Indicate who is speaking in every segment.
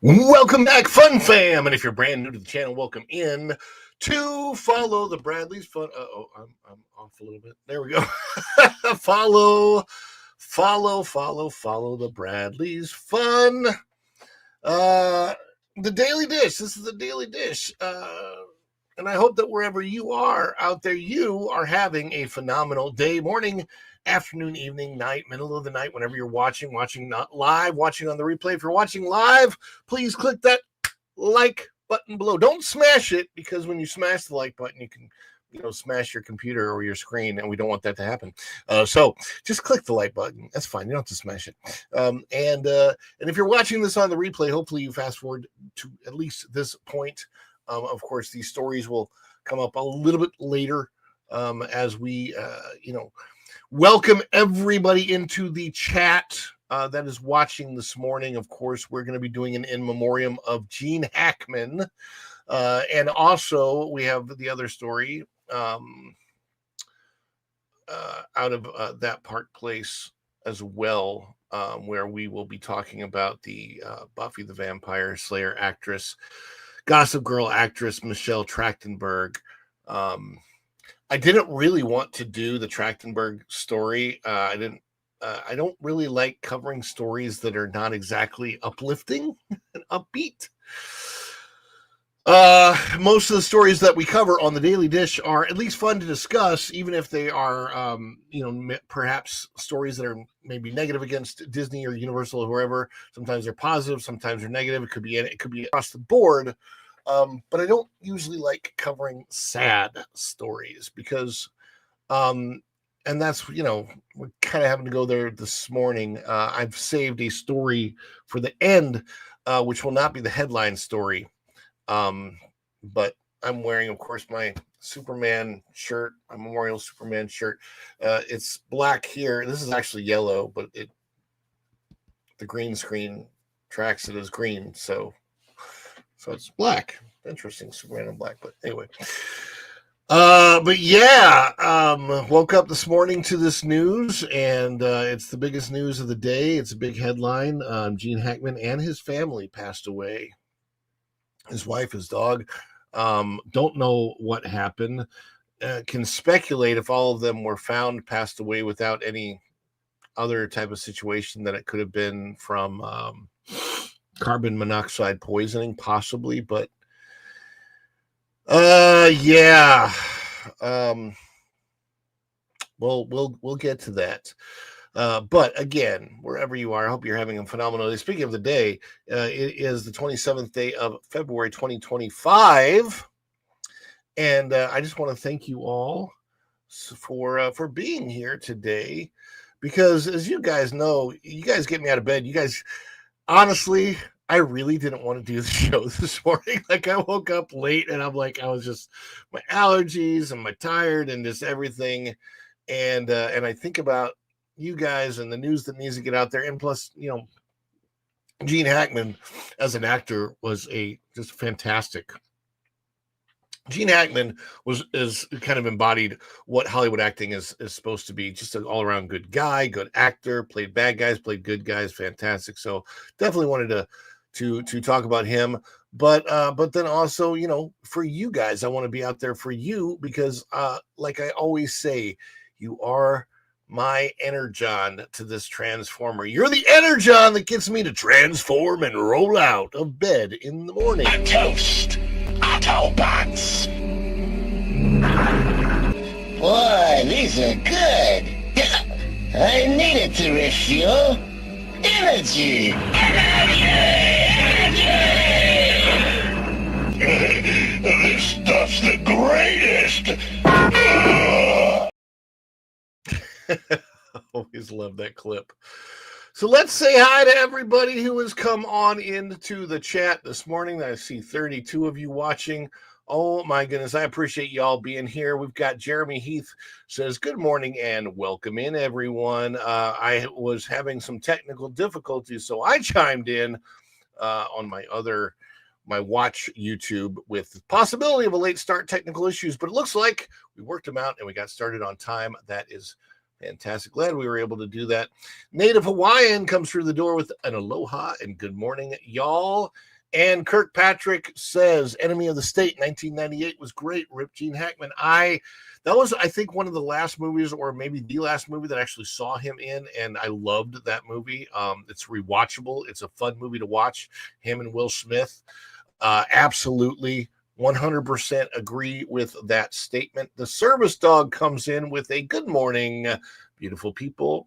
Speaker 1: Welcome back, Fun Fam! And if you're brand new to the channel, welcome in to follow the Bradley's Fun. I'm off a little bit. There we go. follow the Bradley's Fun. The Daily Dish. This is the Daily Dish. And I hope that wherever you are out there, you are having a phenomenal day, morning, afternoon, evening, night, middle of the night, whenever you're watching not live, watching on the replay. If you're watching live, please click that like button below. Don't smash it, because when you smash the like button, you can smash your computer or your screen, and we don't want that to happen. So just click the like button. That's fine. You don't have to smash it. And if you're watching this on the replay, hopefully you fast forward to at least this point. Of course, these stories will come up a little bit later as we, welcome everybody into the chat that is watching this morning. Of course, we're going to be doing an in memoriam of Gene Hackman. And also, we have the other story out of that Park Place as well, where we will be talking about the Buffy the Vampire Slayer actress, Gossip Girl actress Michelle Trachtenberg. I didn't really want to do the Trachtenberg story. I don't really like covering stories that are not exactly uplifting and upbeat. Most of the stories that we cover on the Daily Dish are at least fun to discuss, even if they are, perhaps stories that are maybe negative against Disney or Universal or whoever. Sometimes they're positive, sometimes they're negative. It could be across the board. But I don't usually like covering sad stories because, and that's, we're kind of having to go there this morning. I've saved a story for the end, which will not be the headline story. But I'm wearing, of course, my Superman shirt, my Memorial Superman shirt. It's black here. This is actually yellow, but the green screen tracks it as green. So it's black. Interesting, Superman in black. But anyway. But yeah, woke up this morning to this news, and it's the biggest news of the day. It's a big headline. Gene Hackman and his family passed away. His wife, his dog, don't know what happened. Can speculate if all of them were found passed away without any other type of situation, that it could have been from carbon monoxide poisoning, possibly. But yeah, we'll get to that. But again, wherever you are, I hope you're having a phenomenal day. Speaking of the day, it is the 27th day of February 2025, and I just want to thank you all for being here today, because as you guys know, you guys get me out of bed. You guys, honestly, I really didn't want to do the show this morning. Like, I woke up late, and I'm like, I was just, my allergies and my tired and just everything, and I think about you guys and the news that needs to get out there. And plus, Gene Hackman as an actor was just fantastic. Gene Hackman is kind of embodied what Hollywood acting is supposed to be. Just an all-around good guy, good actor, played bad guys, played good guys, fantastic. So definitely wanted to talk about him. But then also, for you guys, I want to be out there for you, because like I always say, you are my energon to this transformer. You're the energon that gets me to transform and roll out of bed in the morning.
Speaker 2: A toast, Autobots. Boy, these are good. I needed to refuel. Energy. This stuff's the greatest.
Speaker 1: Always love that clip. So let's say hi to everybody who has come on into the chat this morning. I see 32 of you watching. Oh my goodness, I appreciate y'all being here. We've got Jeremy Heath says, good morning and welcome in, everyone. I was having some technical difficulties, so I chimed in on my watch YouTube with the possibility of a late start, technical issues, but it looks like we worked them out and we got started on time. That is fantastic. Glad we were able to do that. Native Hawaiian comes through the door with an aloha and good morning, y'all. And Kirkpatrick says, Enemy of the State, 1998 was great. Rip Gene Hackman. That was, I think, one of the last movies, or maybe the last movie that I actually saw him in, and I loved that movie. It's rewatchable. It's a fun movie to watch. Him and Will Smith. Absolutely, 100% agree with that statement. The service dog comes in with a good morning, beautiful people.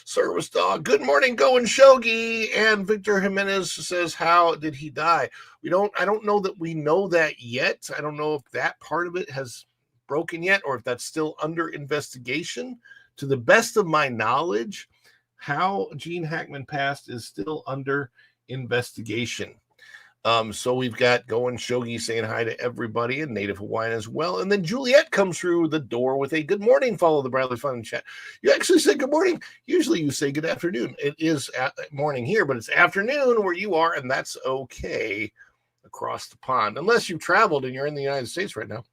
Speaker 1: Service dog, good morning, Going Shogi. And Victor Jimenez says, how did he die? I don't know that we know that yet. I don't know if that part of it has broken yet, or if that's still under investigation. To the best of my knowledge, how Gene Hackman passed is still under investigation. So we've got Going Shogi saying hi to everybody, and Native Hawaiian as well. And then Juliet comes through the door with a good morning. Follow the Bradley Fun chat. You actually say good morning. Usually you say good afternoon. It is morning here, but it's afternoon where you are, and that's okay across the pond, unless you've traveled and you're in the United States right now.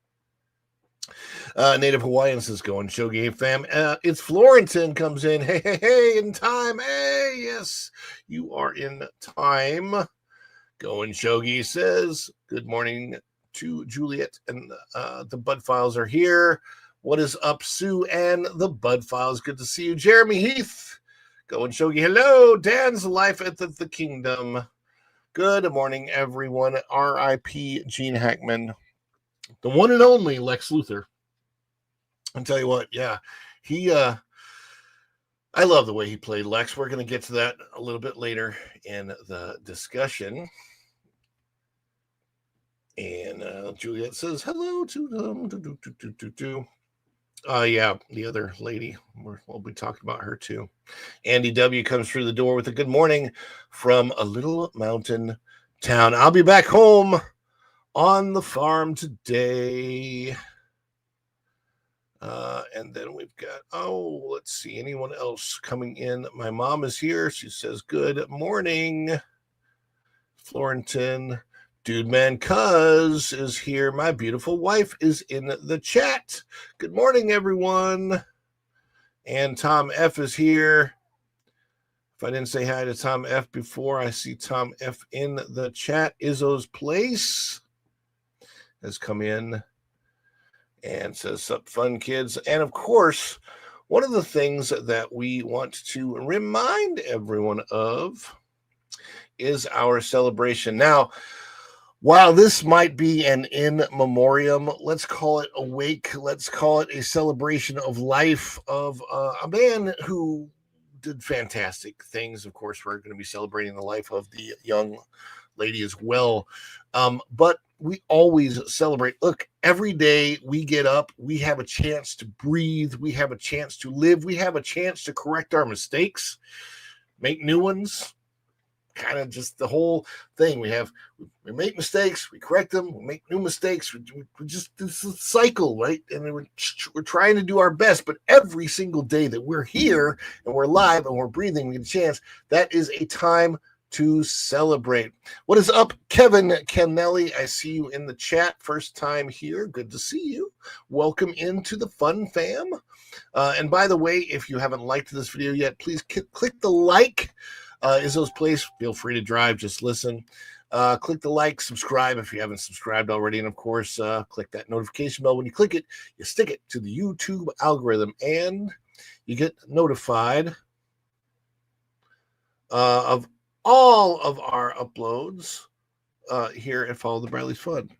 Speaker 1: Native Hawaiian says, Going Shogi fam. It's Florentin comes in. Hey, in time. Hey, yes, you are in time. Going Shogi says, good morning to Juliet, and the Bud Files are here. What is up, Sue and the Bud Files? Good to see you. Jeremy Heath, Going Shogi, hello. Dan's Life at the Kingdom. Good morning, everyone. R.I.P. Gene Hackman, the one and only Lex Luthor. I'll tell you what, yeah, I love the way he played Lex. We're going to get to that a little bit later in the discussion. And Juliet says, hello to them. Yeah, the other lady. We'll be talking about her too. Andy W. comes through the door with a good morning from a little mountain town. I'll be back home on the farm today. And then we've got, let's see, anyone else coming in? My mom is here. She says, good morning, Florentin. Dude Man Cuz is here. My beautiful wife is in the chat. Good morning, everyone. And Tom F is here. If I didn't say hi to Tom F before, I see Tom F in the chat. Izzo's Place has come in and says, sup, fun kids. And of course, one of the things that we want to remind everyone of is our celebration. Now, while this might be an in memoriam, let's call it a wake. Let's call it a celebration of life of a man who did fantastic things. Of course, we're going to be celebrating the life of the young lady as well. But we always celebrate. Look, every day we get up, we have a chance to breathe. We have a chance to live. We have a chance to correct our mistakes, make new ones. Kind of just the whole thing. We make mistakes, we correct them, we make new mistakes. We just, this is a cycle, right? And we're trying to do our best, but every single day that we're here and we're alive and we're breathing, we get a chance. That is a time to celebrate. What is up, Kevin Kennelly? I see you in the chat. First time here. Good to see you. Welcome into the fun fam. And by the way, if you haven't liked this video yet, please click the like. Izzo's Place, feel free to drive, just listen. Click the like, subscribe if you haven't subscribed already, and of course, click that notification bell. When you click it, you stick it to the YouTube algorithm, and you get notified of all of our uploads here at Follow the Bradley's Fun.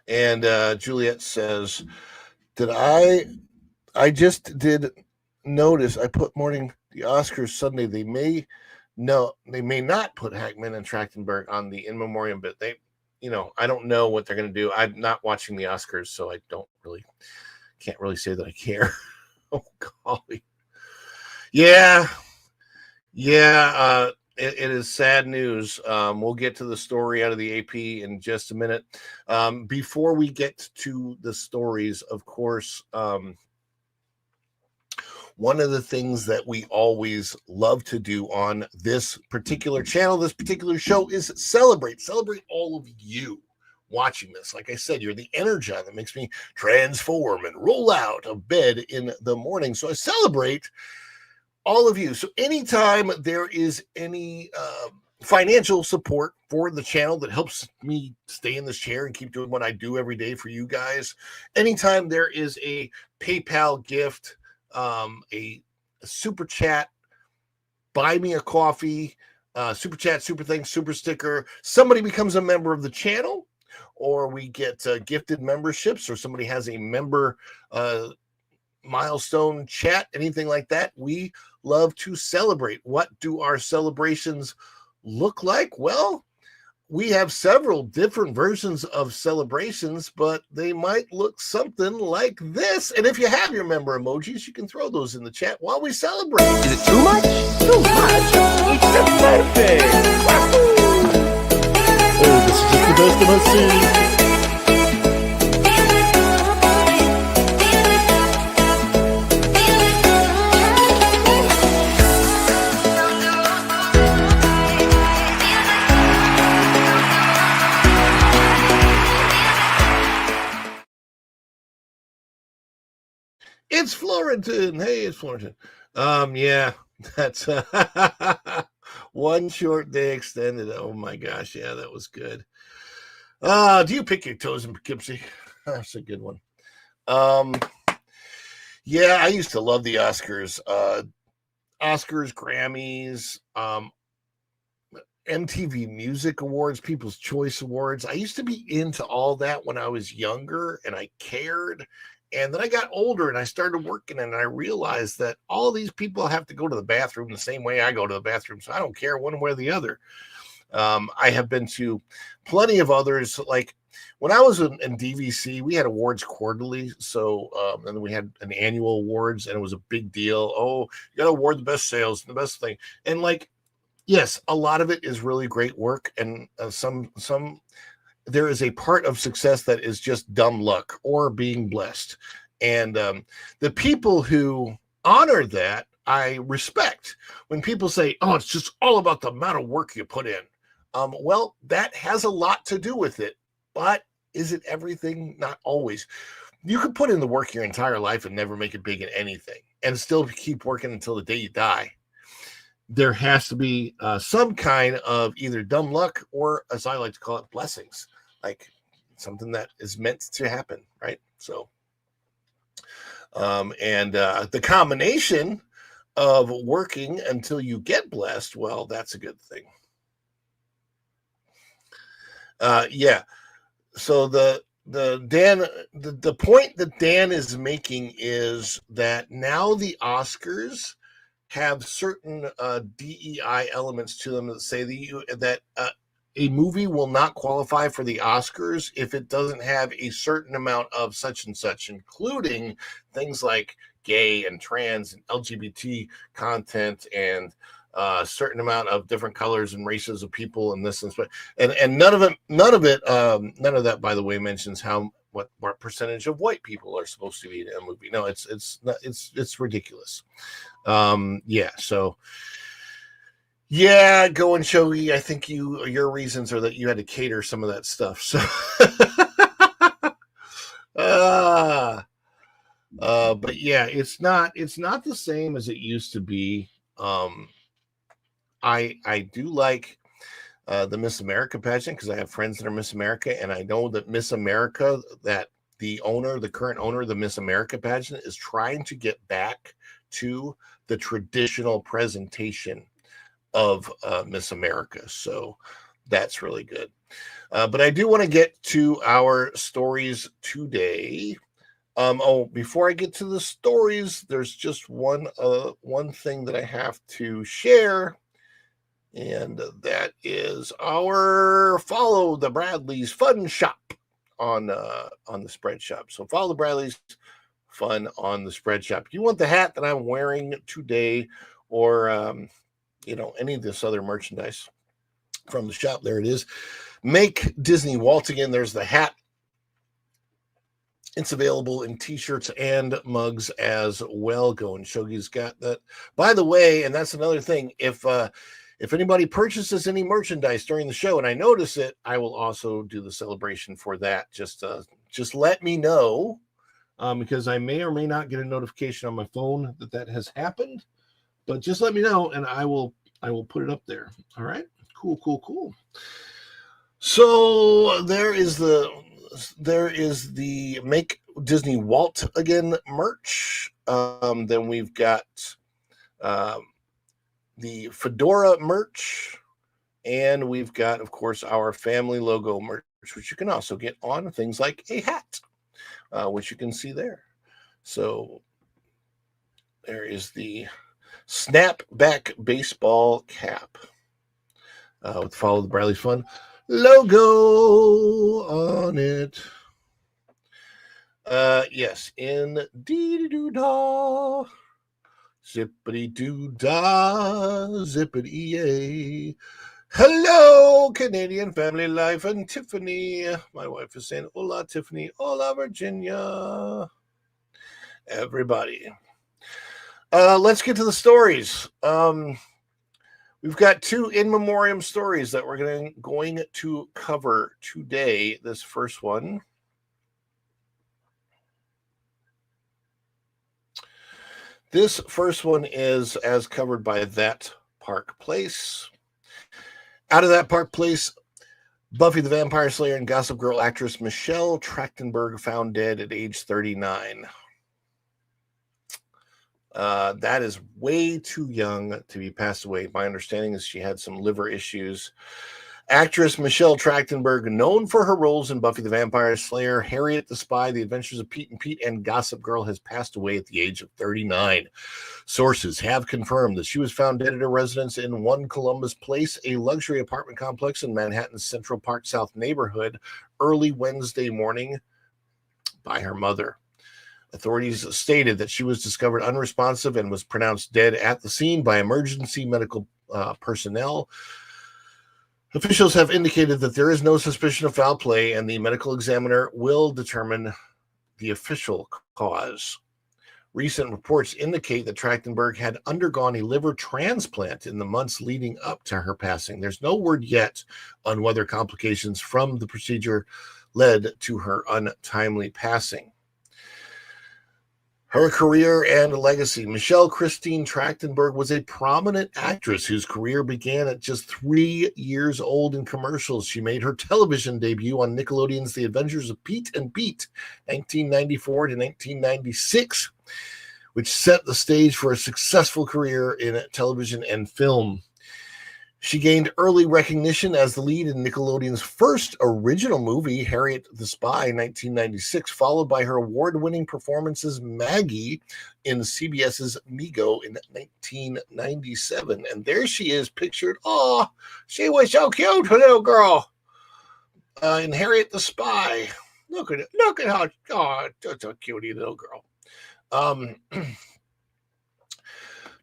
Speaker 1: And Juliet says, I just did notice I put morning the Oscars Sunday. They may not put Hackman and Trachtenberg on the in memoriam bit. I don't know what they're going to do. I'm not watching the Oscars, so I can't really say that I care. Oh, golly. Yeah. It is sad news. We'll get to the story out of the AP in just a minute. Before we get to the stories, of course, one of the things that we always love to do on this particular channel, this particular show, is celebrate all of you watching this. Like I said, you're the energy that makes me transform and roll out of bed in the morning. So I celebrate all of you. So anytime there is any financial support for the channel that helps me stay in this chair and keep doing what I do every day for you guys, anytime there is a PayPal gift, a super chat, buy me a coffee, super chat, super thanks, super sticker, somebody becomes a member of the channel, or we get gifted memberships, or somebody has a member milestone chat, anything like that, we love to celebrate. What do our celebrations look like? Well, we have several different versions of celebrations, but they might look something like this. And if you have your member emojis, you can throw those in the chat while we celebrate.
Speaker 3: Is it too much? Too much? It's just perfect!
Speaker 1: Oh, this is just the best of us. It's Florentin. Hey, it's Florentin. Yeah, that's one short day extended. Oh my gosh, yeah, that was good. Do you pick your toes in Poughkeepsie? That's a good one. Yeah, I used to love the Oscars. Oscars, Grammys, MTV Music Awards, People's Choice Awards. I used to be into all that when I was younger, and I cared. And then I got older and I started working, and I realized that all these people have to go to the bathroom the same way I go to the bathroom. So I don't care one way or the other. I have been to plenty of others. Like when I was in DVC, we had awards quarterly. So, and we had an annual awards, and it was a big deal. Oh, you got to award the best sales, the best thing. And like, yes, a lot of it is really great work. And some, there is a part of success that is just dumb luck or being blessed. And the people who honor that, I respect. When people say, oh, it's just all about the amount of work you put in. Well, that has a lot to do with it. But is it everything? Not always. You could put in the work your entire life and never make it big in anything and still keep working until the day you die. There has to be some kind of either dumb luck or, as I like to call it, blessings, like something that is meant to happen, right? So, the combination of working until you get blessed, well, that's a good thing. Yeah. So the point that Dan is making is that now the Oscars have certain DEI elements to them that say that a movie will not qualify for the Oscars if it doesn't have a certain amount of such and such, including things like gay and trans and LGBT content and a certain amount of different colors and races of people and this and that. And none of that, by the way, mentions what percentage of white people are supposed to be in a movie. No, it's ridiculous. Yeah, so yeah, go and Shogi. I think your reasons are that you had to cater some of that stuff. So but yeah, it's not the same as it used to be. I do like the Miss America pageant because I have friends that are Miss America, and I know that Miss America, that the current owner of the Miss America pageant, is trying to get back to the traditional presentation of Miss America. So that's really good. But I do want to get to our stories today. Before I get to the stories, there's just one thing that I have to share. And that is our Follow the Bradleys Fun Shop on the Spread Shop. So follow the Bradleys Fun on the Spread Shop. If you want the hat that I'm wearing today, or any of this other merchandise from the shop, there it is. Make Disney Waltz again. There's the hat. It's available in t-shirts and mugs as well. Go and Shogi's got that. By the way, and that's another thing, if anybody purchases any merchandise during the show and I notice it, I will also do the celebration for that. Just let me know, because I may or may not get a notification on my phone that has happened. But just let me know, and I will put it up there. All right, cool. So there is the Make Disney Walt Again merch. Then we've got um, the Fedora merch, and we've got, of course, our family logo merch, which you can also get on things like a hat, which you can see there. So there is the snapback baseball cap with Follow the Bradley's Fun logo on it. Yes, indeed-doo-dah. Zippity-doo-dah, zippity-yay. Hello, Canadian Family Life and Tiffany. My wife is saying, hola, Tiffany. Hola, Virginia. Everybody. Let's get to the stories. We've got 2 in memoriam stories that we're going to cover today. This first one. This first one is as covered by That Park Place. Out of That Park Place, Buffy the Vampire Slayer and Gossip Girl actress Michelle Trachtenberg found dead at age 39. That is way too young to be passed away. My understanding is she had some liver issues. Actress Michelle Trachtenberg, known for her roles in Buffy the Vampire Slayer, Harriet the Spy, The Adventures of Pete and Pete, and Gossip Girl, has passed away at the age of 39. Sources have confirmed that she was found dead at her residence in 1 Columbus Place, a luxury apartment complex in Manhattan's Central Park South neighborhood, early Wednesday morning by her mother. Authorities stated that she was discovered unresponsive and was pronounced dead at the scene by emergency medical personnel. Officials have indicated that there is no suspicion of foul play, and the medical examiner will determine the official cause. Recent reports indicate that Trachtenberg had undergone a liver transplant in the months leading up to her passing. There's no word yet on whether complications from the procedure led to her untimely passing. Her career and legacy. Michelle Christine Trachtenberg was a prominent actress whose career began at just 3 years old in commercials. She made her television debut on Nickelodeon's The Adventures of Pete and Pete, 1994 to 1996, which set the stage for a successful career in television and film. She gained early recognition as the lead in Nickelodeon's first original movie, Harriet the Spy, in 1996, followed by her award-winning performance as Maggie in CBS's Mego in 1997. And there she is pictured. Oh, she was so cute, little girl, in Harriet the Spy. Look at how, oh, that's a cutie little girl.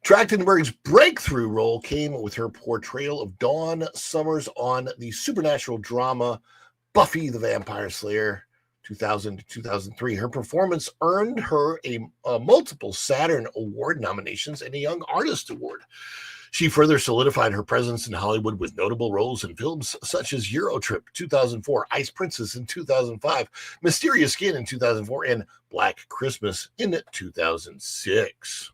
Speaker 1: Trachtenberg's breakthrough role came with her portrayal of Dawn Summers on the supernatural drama Buffy the Vampire Slayer, 2000 to 2003. Her performance earned her a multiple Saturn Award nominations and a Young Artist Award. She further solidified her presence in Hollywood with notable roles in films such as Eurotrip 2004, Ice Princess in 2005, Mysterious Skin in 2004, and Black Christmas in 2006.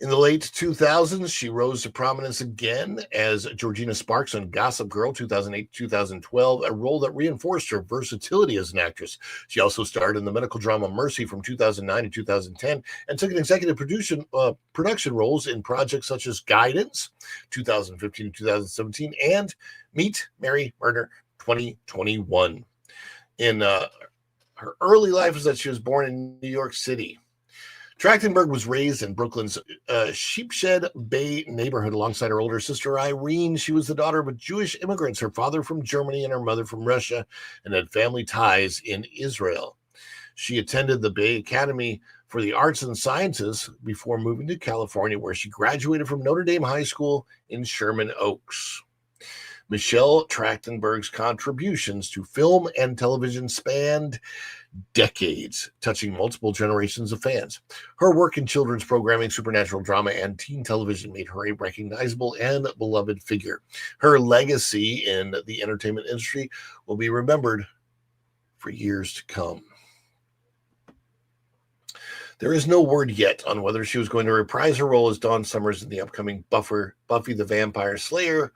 Speaker 1: In the late 2000s, she rose to prominence again as Georgina Sparks on Gossip Girl 2008-2012, a role that reinforced her versatility as an actress. She also starred in the medical drama Mercy from 2009 to 2010 and took an executive production roles in projects such as Guidance 2015-2017 and Meet, Marry, Murder 2021. In her early life was that she was born in New York City. Trachtenberg was raised in Brooklyn's Sheepshead Bay neighborhood alongside her older sister, Irene. She was the daughter of Jewish immigrants, her father from Germany and her mother from Russia, and had family ties in Israel. She attended the Bay Academy for the Arts and Sciences before moving to California, where she graduated from Notre Dame High School in Sherman Oaks. Michelle Trachtenberg's contributions to film and television spanned decades, touching multiple generations of fans. Her work in children's programming, supernatural drama, and teen television made her a recognizable and beloved figure. Her legacy in the entertainment industry will be remembered for years to come. There is no word yet on whether she was going to reprise her role as Dawn Summers in the upcoming Buffy the Vampire Slayer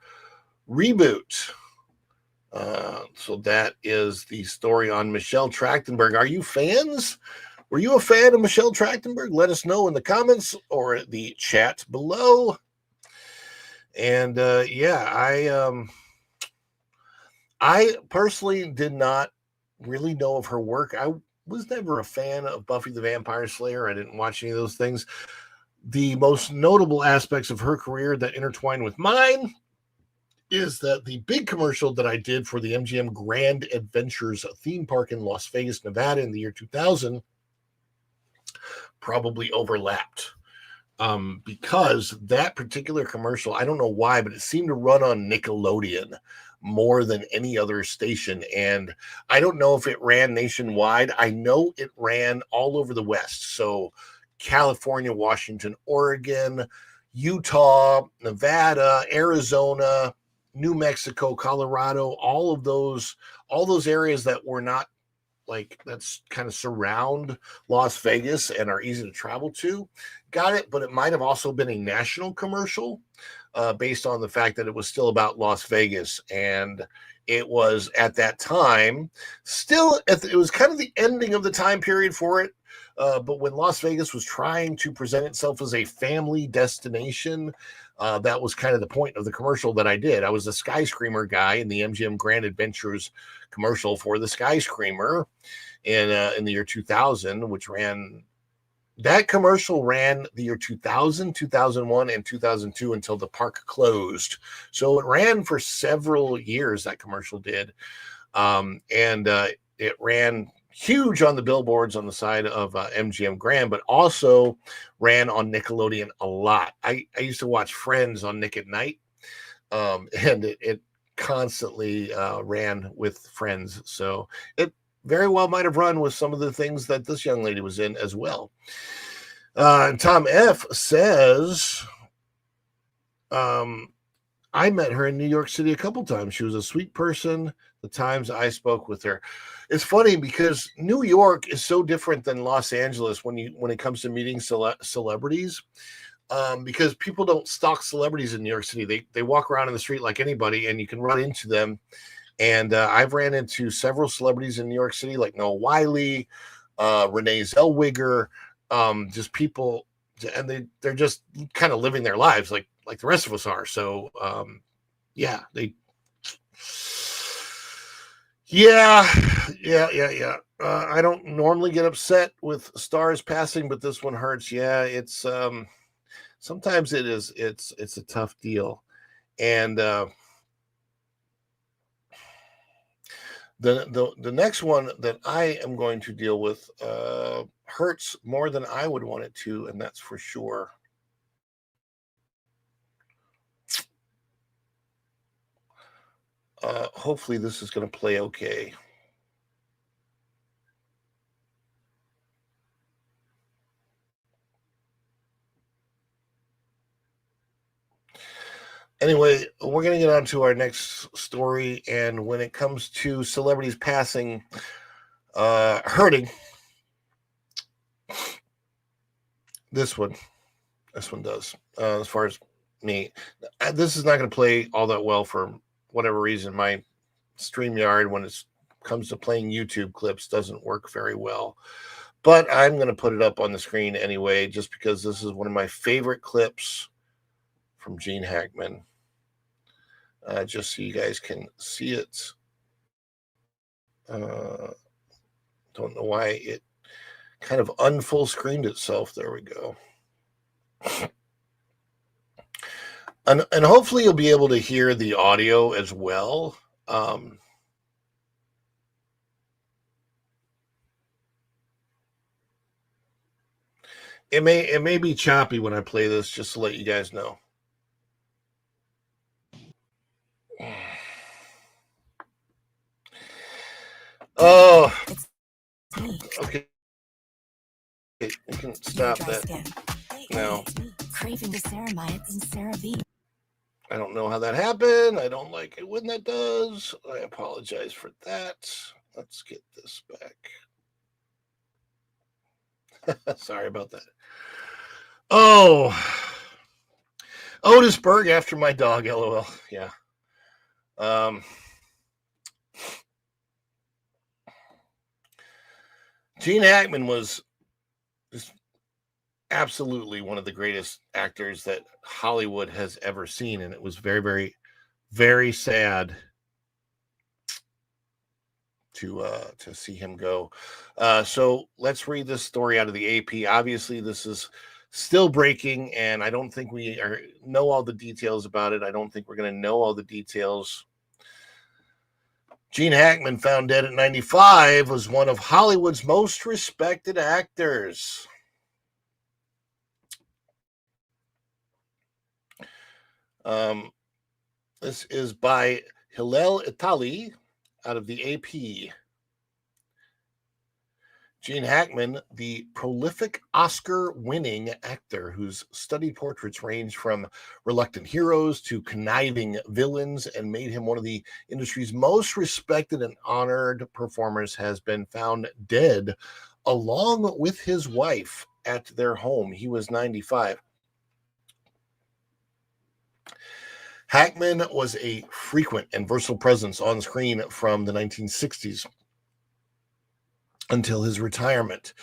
Speaker 1: reboot. So that is the story on Michelle Trachtenberg. Are you fans? Were you a fan of Michelle Trachtenberg? Let us know in the comments or the chat below. And I personally did not really know of her work. I was never a fan of Buffy the Vampire Slayer. I didn't watch any of those things. The most notable aspects of her career that intertwine with mine is that the big commercial that I did for the MGM Grand Adventures theme park in Las Vegas, Nevada in the year 2000 probably overlapped. Because that particular commercial, I don't know why, but it seemed to run on Nickelodeon more than any other station. And I don't know if it ran nationwide. I know it ran all over the West. So California, Washington, Oregon, Utah, Nevada, Arizona, New Mexico, Colorado, all those areas that were not like that's kind of surround Las Vegas and are easy to travel to. Got it, but it might have also been a national commercial based on the fact that it was still about Las Vegas. And it was at that time it was kind of the ending of the time period for it. But when Las Vegas was trying to present itself as a family destination, that was kind of the point of the commercial that I did. I was a Skyscreamer guy in the MGM Grand Adventures commercial for the Skyscreamer in the year 2000, which ran. That commercial ran the year 2000, 2001, and 2002 until the park closed. So it ran for several years, that commercial did. It ran huge on the billboards on the side of MGM Grand, but also ran on Nickelodeon a lot. I used to watch Friends on Nick at Night, and it constantly ran with Friends. So it very well might have run with some of the things that this young lady was in as well. And Tom F says, I met her in New York City a couple times. She was a sweet person. The times I spoke with her. It's funny because New York is so different than Los Angeles when it comes to meeting celebrities. Because people don't stalk celebrities in New York City. They walk around in the street like anybody, and you can run into them. And I've ran into several celebrities in New York City, like Noah Wiley, Renee Zellweger, just people, and they're just kind of living their lives like the rest of us are. So yeah. I don't normally get upset with stars passing, but this one hurts. Yeah, it's sometimes it's a tough deal. And the next one that I am going to deal with hurts more than I would want it to, and that's for sure. Hopefully this is going to play okay. Anyway, we're going to get on to our next story. And when it comes to celebrities passing, hurting, this one does. As far as me, this is not going to play all that well for whatever reason. My StreamYard, when it comes to playing YouTube clips, doesn't work very well. But I'm going to put it up on the screen anyway, just because this is one of my favorite clips from Gene Hackman. Just so you guys can see it. Don't know why it kind of unfull screened itself. There we go. And hopefully you'll be able to hear the audio as well. It may be choppy when I play this, just to let you guys know. Oh, okay. You can stop that now.
Speaker 4: Craving the ceramides and CeraVe.
Speaker 1: I don't know how that happened. I don't like it when that does. I apologize for that. Let's get this back. Sorry about that. Oh, Otisburg after my dog. LOL. Yeah. Gene Hackman was just absolutely one of the greatest actors that Hollywood has ever seen, and it was very, very, very sad to see him go. So let's read this story out of the AP. Obviously, this is still breaking, and I don't think we know all the details about it. I don't think we're going to know all the details. Gene Hackman, found dead at 95, was one of Hollywood's most respected actors. This is by Hillel Itali out of the AP. Gene Hackman, the prolific Oscar-winning actor whose studied portraits range from reluctant heroes to conniving villains and made him one of the industry's most respected and honored performers, has been found dead along with his wife at their home. He was 95. Hackman was a frequent and versatile presence on screen from the 1960s until his retirement.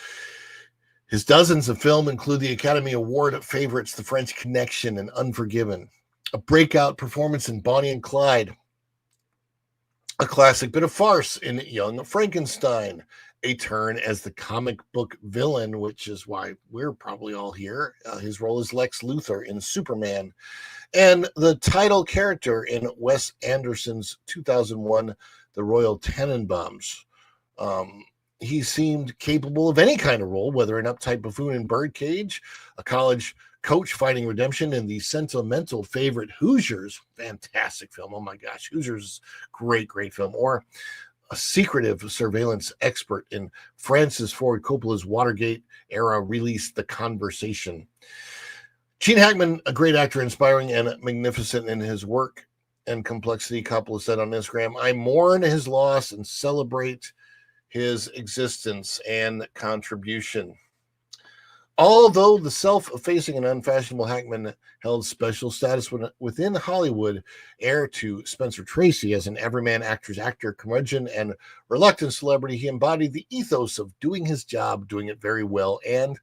Speaker 1: His dozens of films include the Academy Award favorites The French Connection and Unforgiven, a breakout performance in Bonnie and Clyde, a classic bit of farce in Young Frankenstein, a turn as the comic book villain, which is why we're probably all here. His role as Lex Luthor in Superman, and the title character in Wes Anderson's 2001 The Royal Tenenbaums. He seemed capable of any kind of role, whether an uptight buffoon in Birdcage, a college coach fighting redemption in the sentimental favorite Hoosiers, fantastic film. Oh my gosh, Hoosiers, great film. Or a secretive surveillance expert in Francis Ford Coppola's Watergate era release, The Conversation. Gene Hackman, a great actor, inspiring and magnificent in his work and complexity. Coppola said on Instagram, "I mourn his loss and celebrate his existence and contribution." Although the self-effacing and unfashionable Hackman held special status within Hollywood, heir to Spencer Tracy as an everyman actor's actor, curmudgeon, and reluctant celebrity, he embodied the ethos of doing his job, doing it very well, and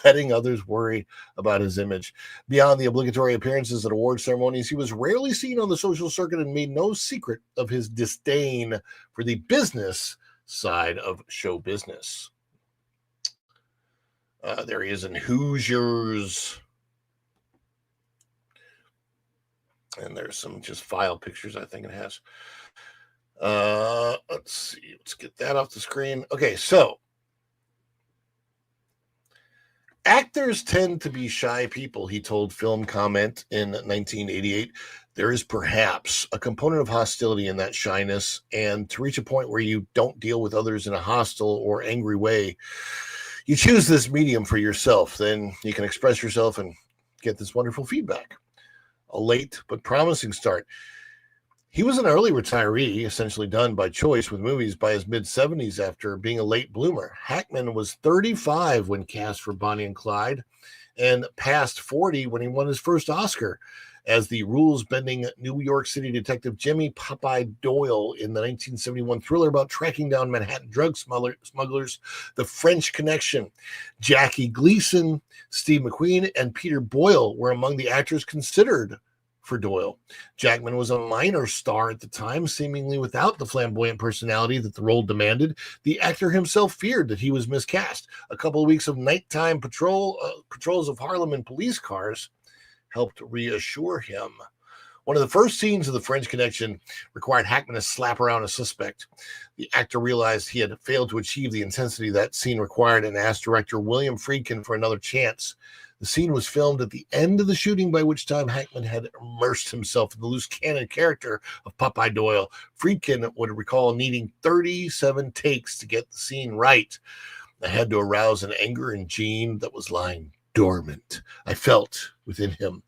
Speaker 1: letting others worry about his image. Beyond the obligatory appearances at award ceremonies, he was rarely seen on the social circuit and made no secret of his disdain for the business side of show business. There he is in Hoosiers. And there's some just file pictures, I think it has. Let's see. Let's get that off the screen. Okay, so actors tend to be shy people, he told Film Comment in 1988. There is perhaps a component of hostility in that shyness, and to reach a point where you don't deal with others in a hostile or angry way, you choose this medium for yourself. Then you can express yourself and get this wonderful feedback. A late but promising start. He was an early retiree, essentially done by choice with movies by his mid-70s after being a late bloomer. Hackman was 35 when cast for Bonnie and Clyde and past 40 when he won his first Oscar as the rules-bending New York City detective Jimmy Popeye Doyle in the 1971 thriller about tracking down Manhattan drug smugglers, The French Connection. Jackie Gleason, Steve McQueen, and Peter Boyle were among the actors considered for Doyle. Jackman was a minor star at the time, seemingly without the flamboyant personality that the role demanded. The actor himself feared that he was miscast. A couple of weeks of nighttime patrols of Harlem in police cars helped reassure him. One of the first scenes of The French Connection required Hackman to slap around a suspect. The actor realized he had failed to achieve the intensity that scene required and asked director William Friedkin for another chance. The scene was filmed at the end of the shooting, by which time Hackman had immersed himself in the loose cannon character of Popeye Doyle. Friedkin would recall needing 37 takes to get the scene right. I had to arouse an anger in Gene that was lying dormant. I felt within him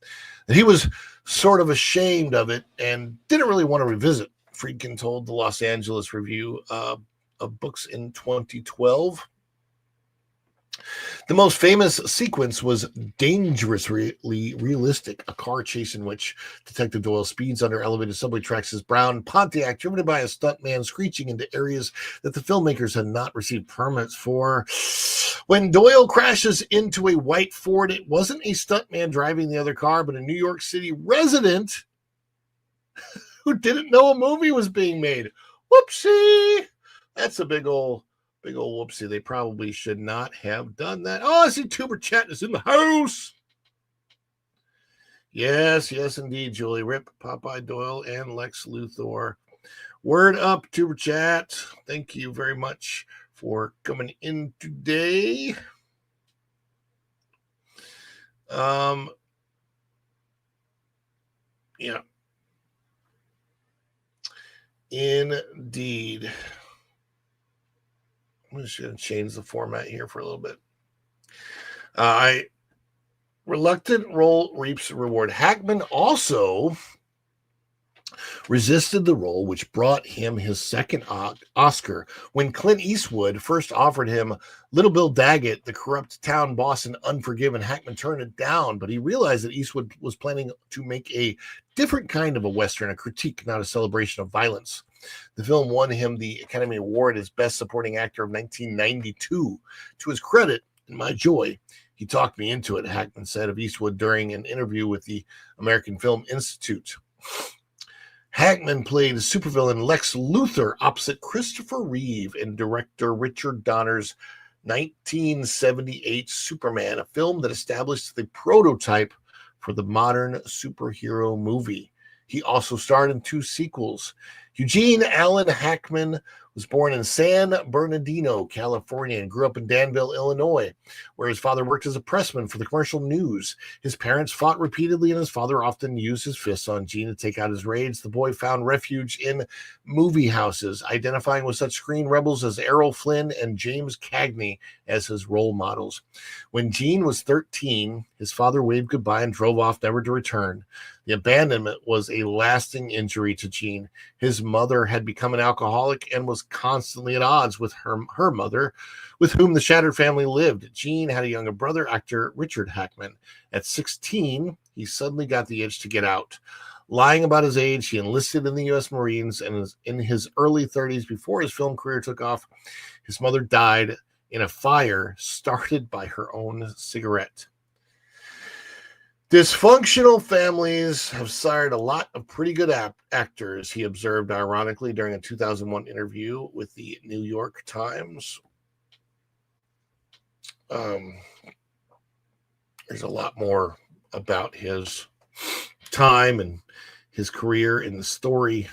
Speaker 1: that he was sort of ashamed of it and didn't really want to revisit, Friedkin told the Los Angeles Review of Books in 2012. The most famous sequence was dangerously realistic, a car chase in which Detective Doyle speeds under elevated subway tracks his brown Pontiac, driven by a stuntman screeching into areas that the filmmakers had not received permits for. When Doyle crashes into a white Ford, it wasn't a stuntman driving the other car, but a New York City resident who didn't know a movie was being made. Whoopsie! That's a big old whoopsie. They probably should not have done that. Oh, I see Tuber Chat is in the house. Yes, indeed, Julie. Rip, Popeye Doyle, and Lex Luthor. Word up, Tuber Chat. Thank you very much for coming in today. Yeah. Indeed. I'm just going to change the format here for a little bit. Reluctant role reaps reward. Hackman also resisted the role, which brought him his second Oscar. When Clint Eastwood first offered him Little Bill Daggett, the corrupt town boss in Unforgiven, Hackman turned it down, but he realized that Eastwood was planning to make a different kind of a Western, a critique, not a celebration of violence. The film won him the Academy Award as Best Supporting Actor of 1992. To his credit, and my joy, he talked me into it, Hackman said of Eastwood during an interview with the American Film Institute. Hackman played supervillain Lex Luthor opposite Christopher Reeve in director Richard Donner's 1978 Superman, a film that established the prototype for the modern superhero movie. He also starred in 2 sequels. Eugene Allen Hackman was born in San Bernardino, California, and grew up in Danville, Illinois, where his father worked as a pressman for the commercial news. His parents fought repeatedly, and his father often used his fists on Gene to take out his raids. The boy found refuge in movie houses, identifying with such screen rebels as Errol Flynn and James Cagney as his role models. When Gene was 13, his father waved goodbye and drove off, never to return. The abandonment was a lasting injury to Gene. His mother had become an alcoholic and was constantly at odds with her mother, with whom the shattered family lived. Gene had a younger brother, actor Richard Hackman. At 16, he suddenly got the itch to get out. Lying about his age, he enlisted in the U.S. Marines, and in his early 30s, before his film career took off, his mother died in a fire started by her own cigarette. Dysfunctional families have sired a lot of pretty good actors, he observed ironically during a 2001 interview with the New York Times. There's a lot more about his time and his career in the story.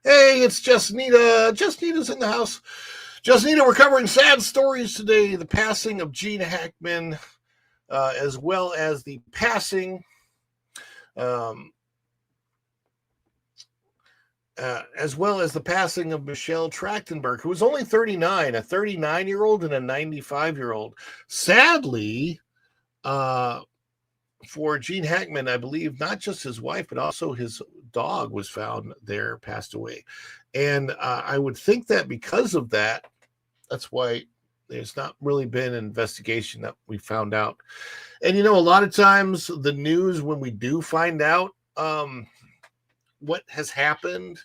Speaker 1: Hey, it's Just Nita. Just Nita's in the house. Just Nita, we're covering sad stories today. The passing of Gene Hackman, as well as the passing of Michelle Trachtenberg, who was only 39, a 39-year-old and a 95-year-old. Sadly, for Gene Hackman, I believe not just his wife, but also his dog was found there, passed away. And I would think that because of that, that's why there's not really been an investigation that we found out. And, a lot of times the news, when we do find out what has happened,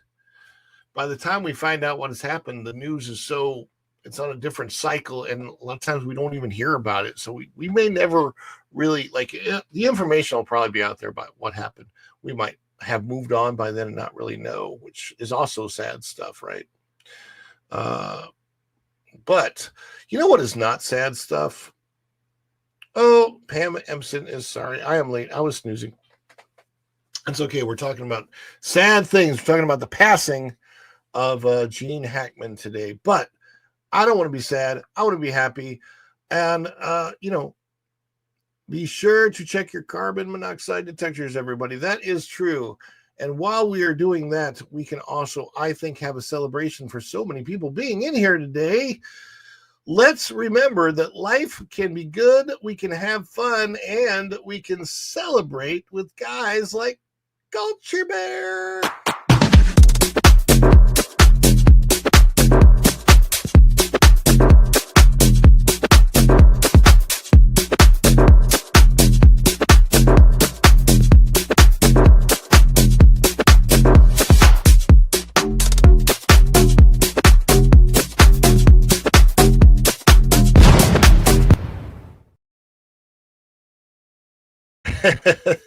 Speaker 1: by the time we find out what has happened, the news is it's on a different cycle. And a lot of times we don't even hear about it. So we may never really, the information will probably be out there about what happened. We might have moved on by then and not really know, which is also sad stuff, right? But you know what is not sad stuff? Oh, Pam Empson is sorry. I am late. I was snoozing. It's okay. We're talking about sad things. We're talking about the passing of Gene Hackman today. But I don't want to be sad. I want to be happy. And, be sure to check your carbon monoxide detectors, everybody. That is true. And while we are doing that, we can also, I think, have a celebration for so many people being in here today. Let's remember that life can be good, we can have fun, and we can celebrate with guys like Culture Bear.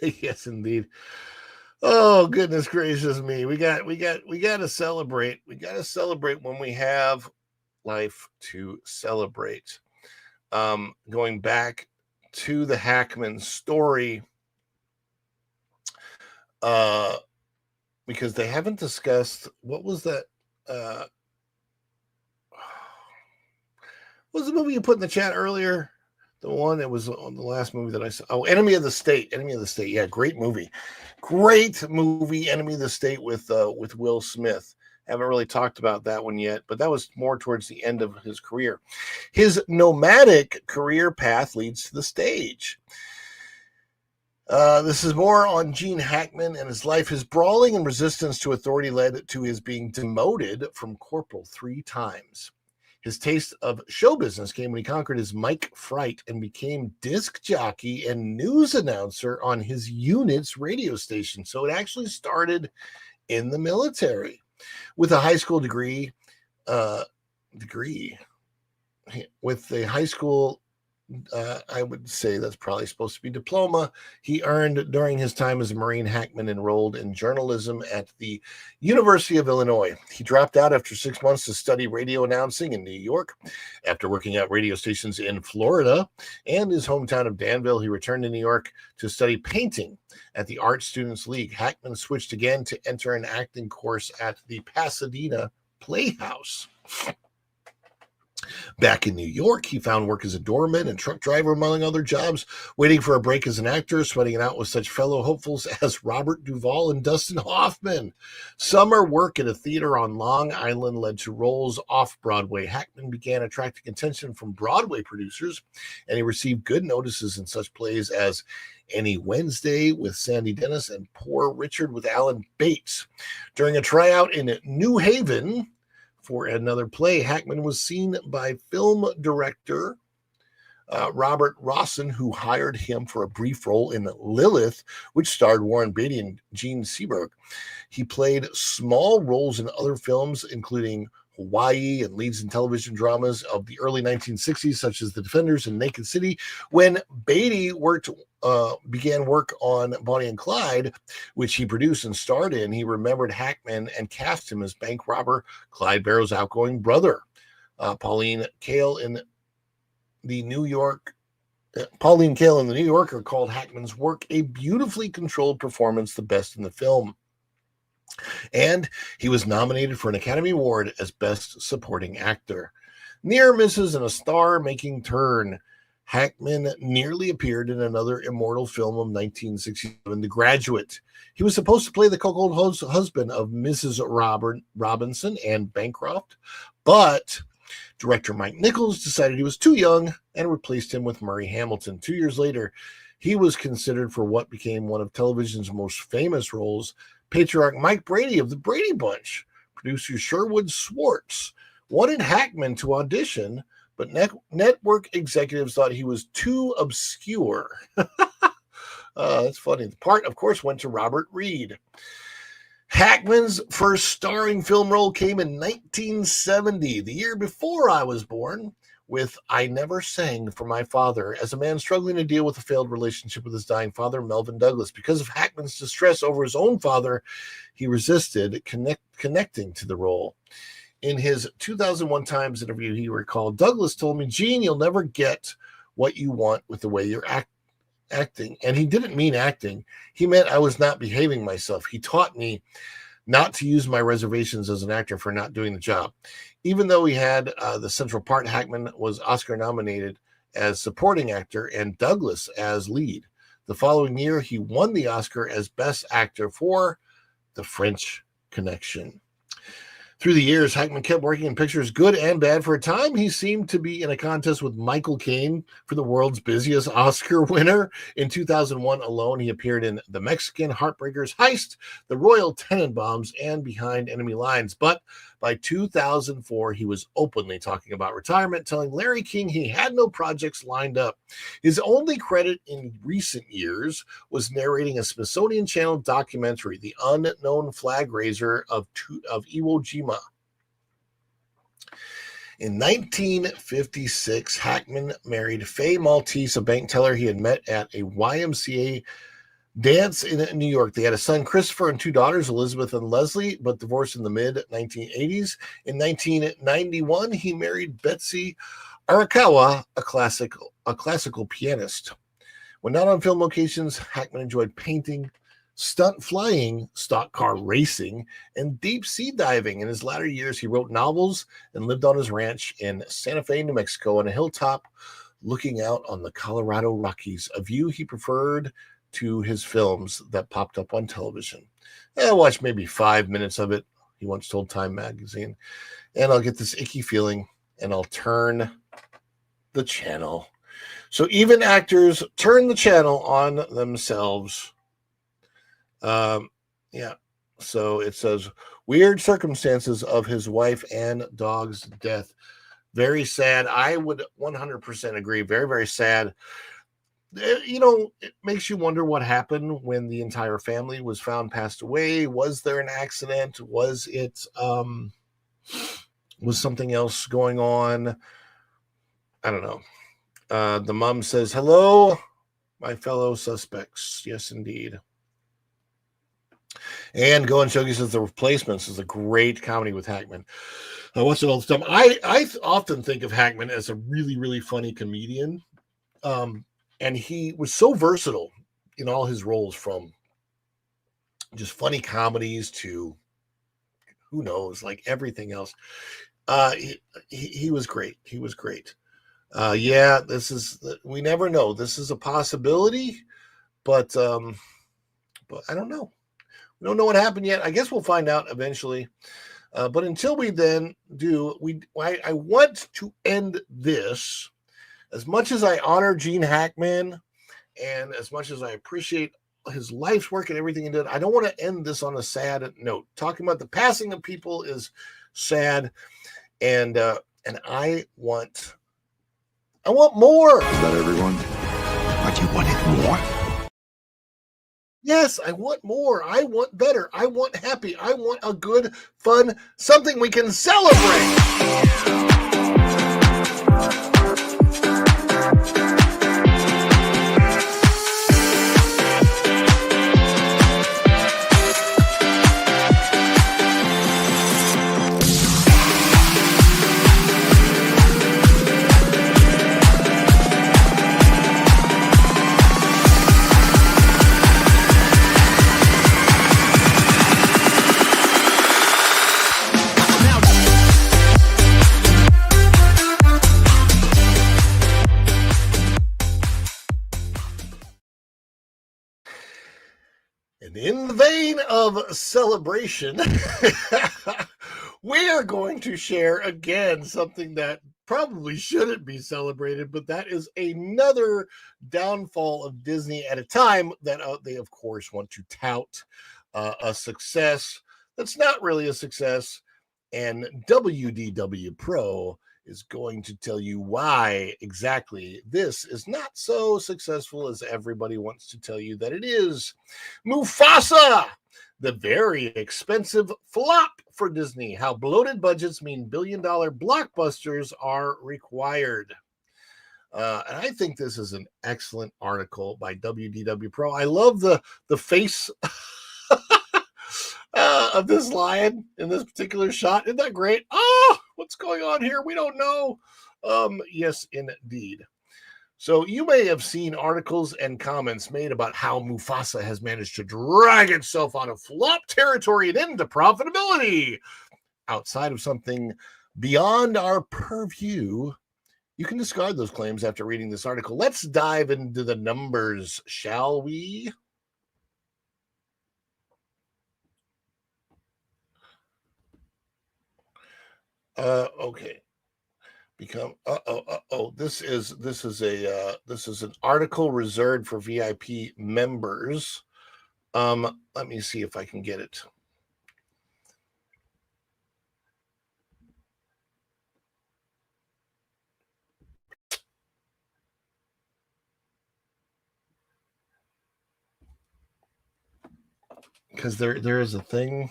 Speaker 1: Yes, indeed. Oh, goodness gracious me. We got to celebrate. We got to celebrate when we have life to celebrate. Going back to the Hackman story, uh, because they haven't discussed what was that. What was the movie you put in the chat earlier? The one that was on the last movie that I saw. Oh, Enemy of the State. Enemy of the State. Yeah, great movie. Great movie, Enemy of the State with Will Smith. Haven't really talked about that one yet, but that was more towards the end of his career. His nomadic career path leads to the stage. This is more on Gene Hackman and his life. His brawling and resistance to authority led to his being demoted from corporal 3 times. His taste of show business came when he conquered his mic fright and became disc jockey and news announcer on his unit's radio station. So it actually started in the military. With a high school degree, with a high school, I would say that's probably supposed to be diploma, he earned during his time as a Marine. Hackman enrolled in journalism at the University of Illinois. He dropped out after 6 months to study radio announcing in New York. After working at radio stations in Florida and his hometown of Danville, he returned to New York to study painting at the Art Students League. Hackman switched again to enter an acting course at the Pasadena Playhouse. Back in New York, he found work as a doorman and truck driver, among other jobs, waiting for a break as an actor, sweating it out with such fellow hopefuls as Robert Duvall and Dustin Hoffman. Summer work at a theater on Long Island led to roles off-Broadway. Hackman began attracting attention from Broadway producers, and he received good notices in such plays as Any Wednesday with Sandy Dennis and Poor Richard with Alan Bates. During a tryout in New Haven for another play, Hackman was seen by film director Robert Rawson, who hired him for a brief role in Lilith, which starred Warren Beatty and Gene Seberg. He played small roles in other films, including Hawaii, and leads in television dramas of the early 1960s, such as The Defenders and Naked City. When Beatty began work on Bonnie and Clyde, which he produced and starred in, he remembered Hackman and cast him as bank robber Clyde Barrow's outgoing brother. Pauline Kael in the New Yorker called Hackman's work a beautifully controlled performance, the best in the film. And he was nominated for an Academy Award as Best Supporting Actor. Near misses and a star-making turn, Hackman nearly appeared in another immortal film of 1967, The Graduate. He was supposed to play the cuckold husband of Mrs. Robinson, Anne Bancroft, but director Mike Nichols decided he was too young and replaced him with Murray Hamilton. 2 years later, he was considered for what became one of television's most famous roles. Patriarch Mike Brady of the Brady Bunch, producer Sherwood Schwartz, wanted Hackman to audition, but network executives thought he was too obscure. That's funny. The part, of course, went to Robert Reed. Hackman's first starring film role came in 1970, the year before I was born, with I Never Sang for My Father, as a man struggling to deal with a failed relationship with his dying father, Melvin Douglas. Because of Hackman's distress over his own father, he resisted connecting to the role. In his 2001 Times interview, he recalled, Douglas told me, Gene, you'll never get what you want with the way you're acting. And he didn't mean acting. He meant I was not behaving myself. He taught me not to use my reservations as an actor for not doing the job. Even though he had the central part, Hackman was Oscar nominated as supporting actor and Douglas as lead. The following year, he won the Oscar as Best Actor for The French Connection. Through the years, Hackman kept working in pictures, good and bad. For a time, he seemed to be in a contest with Michael Caine for the world's busiest Oscar winner. In 2001 alone, he appeared in The Mexican, Heartbreakers, Heist, The Royal Tenenbaums, and Behind Enemy Lines. But by 2004, he was openly talking about retirement, telling Larry King he had no projects lined up. His only credit in recent years was narrating a Smithsonian Channel documentary, The Unknown Flag Raiser of Iwo Jima. In 1956, Hackman married Faye Maltese, a bank teller he had met at a YMCA dance in New York. They had a son, Christopher, and two daughters, Elizabeth and Leslie, but divorced in the mid 1980s. In 1991, he married Betsy Arakawa, a classical pianist. When not on film locations, Hackman enjoyed painting, stunt flying, stock car racing, and deep sea diving. In his latter years, he wrote novels and lived on his ranch in Santa Fe, New Mexico, on a hilltop looking out on the Colorado Rockies, a view he preferred to his films that popped up on television. I watched maybe 5 minutes of it, he once told Time magazine, and I'll get this icky feeling and I'll turn the channel. So even actors turn the channel on themselves. Yeah. So it says weird circumstances of his wife and dog's death. Very sad. I would 100% agree. Very, very sad. It makes you wonder what happened when the entire family was found passed away. Was there an accident? Was it was something else going on? I don't know. The mom says, "Hello, my fellow suspects." Yes, indeed. And Go and Shogi says The Replacements is a great comedy with Hackman. I watch it all the time. I often think of Hackman as a really, really funny comedian. And he was so versatile in all his roles, from just funny comedies to who knows, like everything else. He was great. He was great. Yeah, we never know. This is a possibility, but I don't know. We don't know what happened yet. I guess we'll find out eventually. But until we then do, I want to end this. As much as I honor Gene Hackman and as much as I appreciate his life's work and everything he did, I don't want to end this on a sad note. Talking about the passing of people is sad, and I want more.
Speaker 5: Is that everyone? But you wanted more?
Speaker 1: Yes, I want more. I want better. I want happy. I want a good, fun, something we can celebrate. And in the vein of celebration, we are going to share again something that probably shouldn't be celebrated, but that is another downfall of Disney at a time that they, of course, want to tout a success that's not really a success. And WDW Pro is going to tell you why exactly this is not so successful as everybody wants to tell you that it is. Mufasa, the very expensive flop for Disney. How bloated budgets mean billion-dollar blockbusters are required. And I think this is an excellent article by WDW Pro. I love the face of this lion in this particular shot. Isn't that great? Oh, what's going on here? We don't know. Yes, indeed. So you may have seen articles and comments made about how Mufasa has managed to drag itself out of flop territory and into profitability. Outside of something beyond our purview, you can discard those claims after reading this article. Let's dive into the numbers, shall we? Okay. This is an article reserved for VIP members. Let me see if I can get it. Because there is a thing.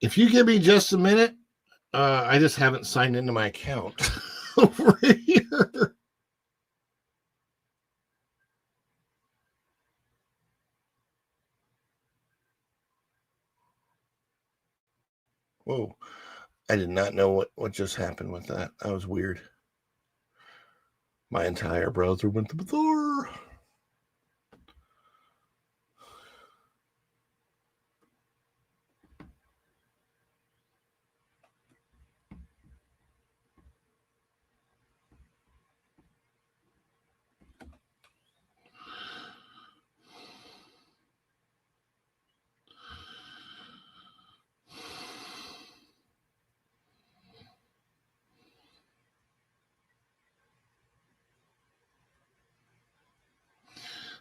Speaker 1: If you give me just a minute, I just haven't signed into my account over here. Whoa. I did not know what just happened with that. That was weird. My entire browser went to Thor.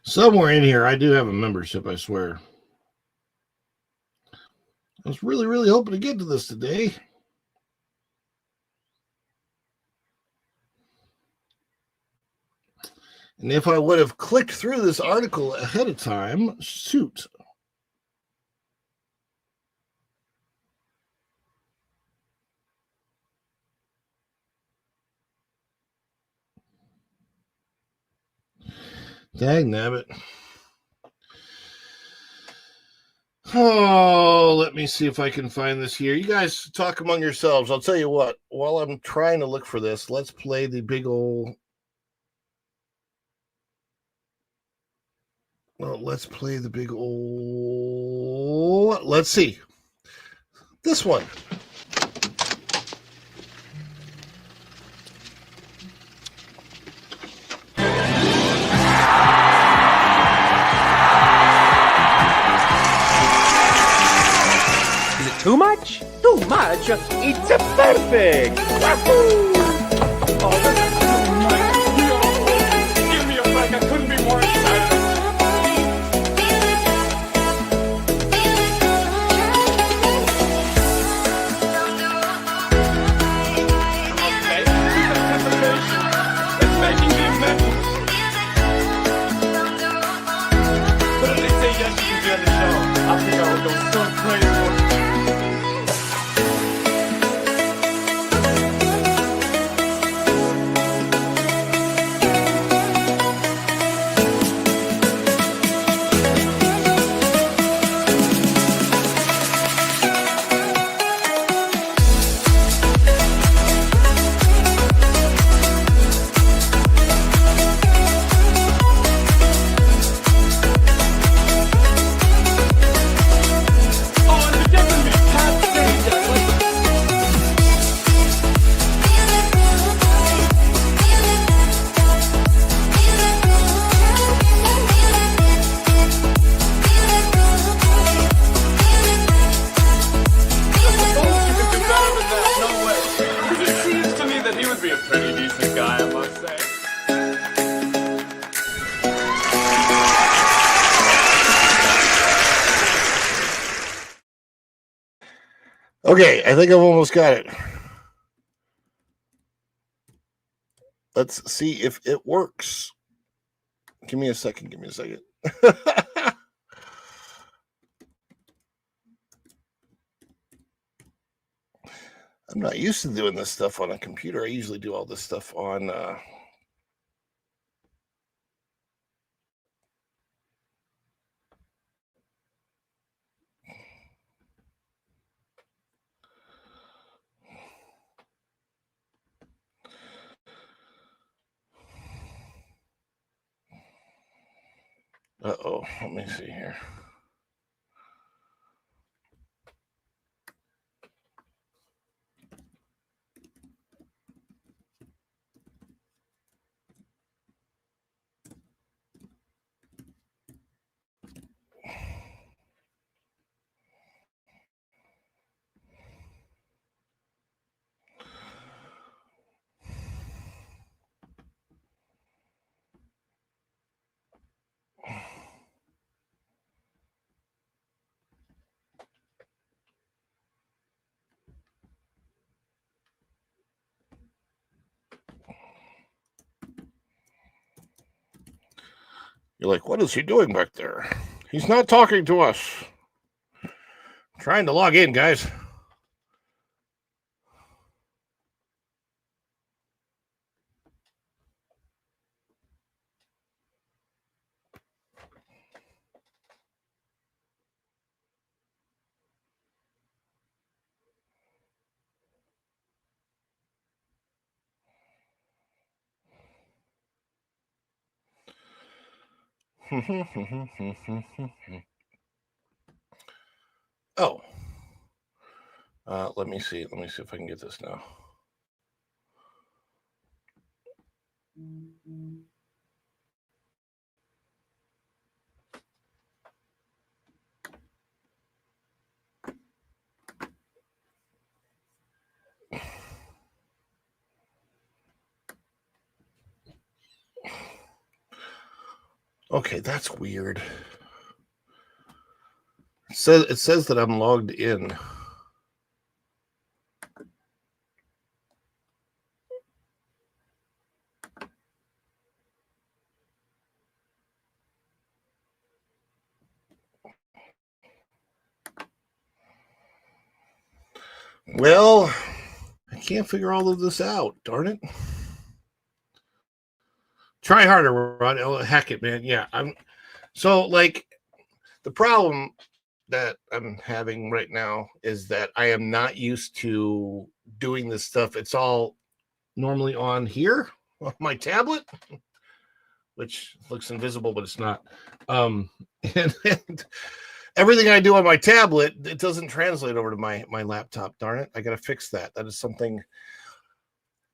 Speaker 1: Somewhere in here, I do have a membership, I swear. I was really, really hoping to get to this today. And if I would have clicked through this article ahead of time, shoot. Dang nabbit. Oh, let me see if I can find this here. You guys talk among yourselves. I'll tell you what, while I'm trying to look for this, let's play the big old... Well, let's play the big old... Let's see. This one.
Speaker 3: Too much? Too much? It's perfect! Wahoo! Oh, that's so nice. Give me a break. I couldn't be more excited. Okay, here's anticipation. It's making me mental. But if they say yes, you can be on the show. I think I would go so crazy.
Speaker 1: Okay, I think I've almost got it. Let's see if it works. Give me a second. I'm not used to doing this stuff on a computer. I usually do all this stuff on... Uh-oh, let me see here. You're like, what is he doing back there? He's not talking to us. I'm trying to log in, guys. Oh, let me see. Let me see if I can get this now. Okay, that's weird. It says that I'm logged in. Well, I can't figure all of this out. Darn it. Try harder, Ron. Oh, heck it, man. Yeah, I'm so like the problem that I'm having right now is that I am not used to doing this stuff. It's all normally on here on my tablet, which looks invisible, but it's not. And everything I do on my tablet, it doesn't translate over to my laptop. Darn it. I got to fix that. That is something,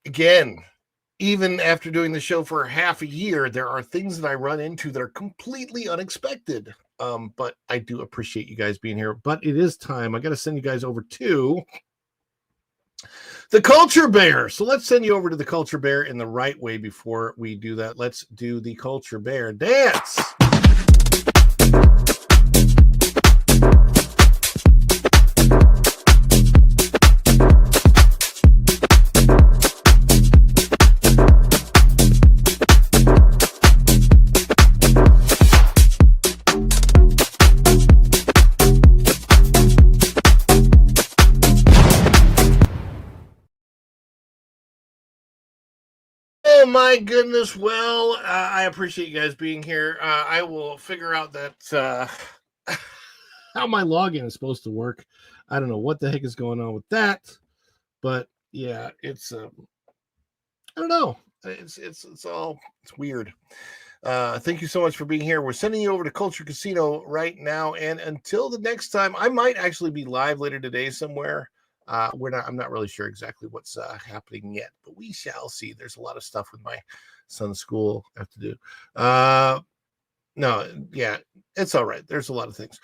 Speaker 1: again, even after doing the show for half a year, there are things that I run into that are completely unexpected. But I do appreciate you guys being here. But it is time. I got to send you guys over to the Culture Bear. So let's send you over to the Culture Bear in the right way before we do that. Let's do the Culture Bear dance. Oh my goodness. Well, I appreciate you guys being here. I will figure out that how my login is supposed to work. I don't know what the heck is going on with that, but yeah, it's I don't know. It's weird. Thank you so much for being here. We're sending you over to Culture Casino right now, and until the next time, I might actually be live later today somewhere. I'm not really sure exactly what's happening yet, but we shall see. There's a lot of stuff with my son's school I have to do. No, yeah, it's all right. There's a lot of things.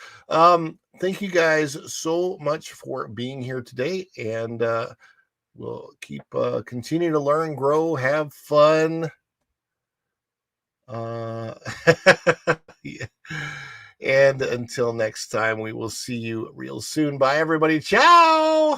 Speaker 1: Thank you guys so much for being here today, and we'll keep continue to learn, grow, have fun. Yeah. And until next time, we will see you real soon. Bye, everybody. Ciao.